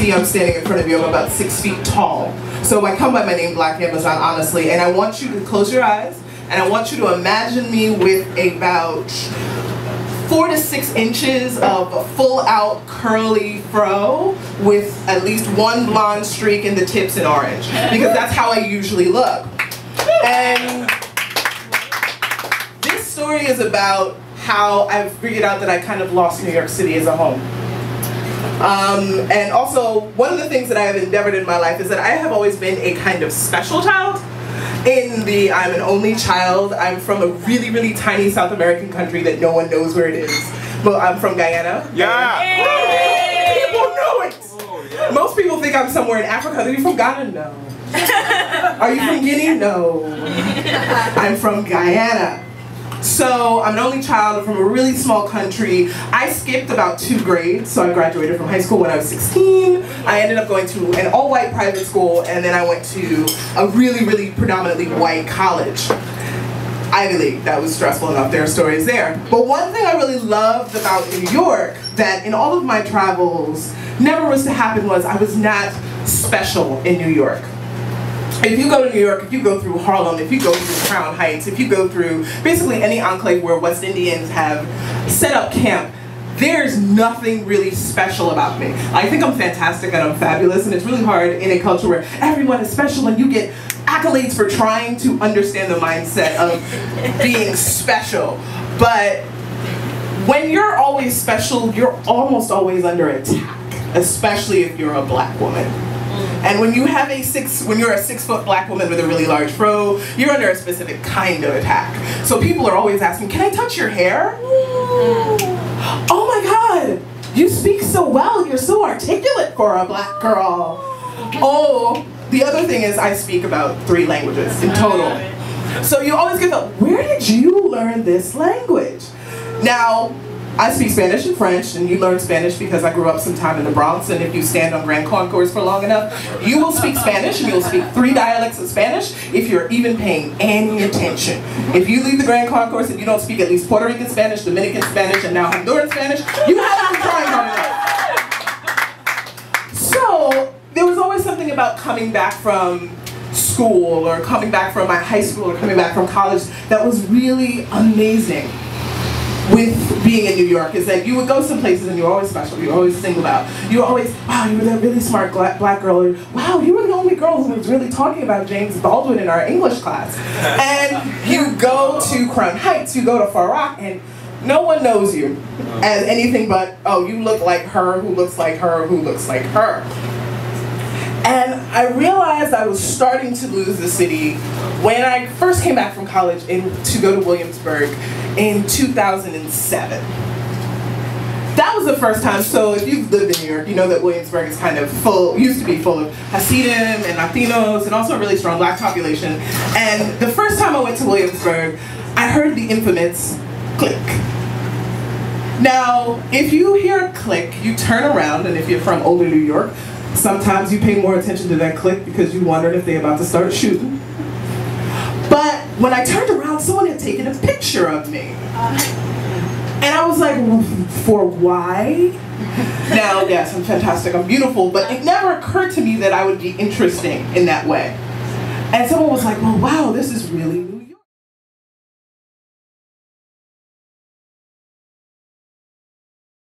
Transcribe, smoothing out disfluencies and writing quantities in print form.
see I'm standing in front of you, I'm about 6 feet tall. So I come by my name Black Amazon, honestly, and I want you to close your eyes, and I want you to imagine me with about 4 to 6 inches of a full-out curly fro with at least one blonde streak in the tips in orange, because that's how I usually look. And this story is about how I've figured out that I kind of lost New York City as a home. And also, one of the things that I have endeavored in my life is that I have always been a kind of special child. I'm an only child. I'm from a really, really tiny South American country that no one knows where it is. But I'm from Guyana. Yeah! People know it! Oh, yeah. Most people think I'm somewhere in Africa. Are you from Ghana? No. Are you from Guinea? No. I'm from Guyana. So I'm an only child from a really small country. I skipped about 2 grades, so I graduated from high school when I was 16. I ended up going to an all-white private school, and then I went to a really, really predominantly white college. Ivy League, that was stressful enough, there are stories there. But one thing I really loved about New York, that in all of my travels never was to happen, was I was not special in New York. If you go to New York, if you go through Harlem, if you go through Crown Heights, if you go through basically any enclave where West Indians have set up camp, there's nothing really special about me. I think I'm fantastic and I'm fabulous, and it's really hard in a culture where everyone is special and you get accolades for trying to understand the mindset of being special. But when you're always special, you're almost always under attack, especially if you're a Black woman. And when you're a 6-foot Black woman with a really large fro, you're under a specific kind of attack. So people are always asking, can I touch your hair? Oh my God, you speak so well, you're so articulate for a Black girl. Oh, the other thing is I speak about 3 languages in total. So you always get the, where did you learn this language? Now, I speak Spanish and French, and you learn Spanish because I grew up sometime in the Bronx, and if you stand on Grand Concourse for long enough, you will speak Spanish, and you'll speak 3 dialects of Spanish if you're even paying any attention. If you leave the Grand Concourse and you don't speak at least Puerto Rican Spanish, Dominican Spanish, and now Honduran Spanish, you haven't been trying hard enough. So, there was always something about coming back from school, or coming back from my high school, or coming back from college that was really amazing with being in New York, is that you would go some places and you were always special, you were always singled out. You were always, wow, you were that really smart Black girl, or wow, you were the only girl who was really talking about James Baldwin in our English class. And you go to Crown Heights, you go to Far Rock, and no one knows you as anything but, oh, you look like her, who looks like her, who looks like her. And I realized I was starting to lose the city when I first came back from college to go to Williamsburg in 2007. That was the first time, so if you've lived in New York, you know that Williamsburg is kind of used to be full of Hasidim and Latinos, and also a really strong Black population. And the first time I went to Williamsburg, I heard the infamous click. Now, if you hear a click, you turn around, and if you're from older New York, sometimes you pay more attention to that click because you wondered if they're about to start shooting. But when I turned around, someone had taken a picture of me. And I was like, for why? Now, yes, I'm fantastic, I'm beautiful, but it never occurred to me that I would be interesting in that way. And someone was like, well, wow, this is really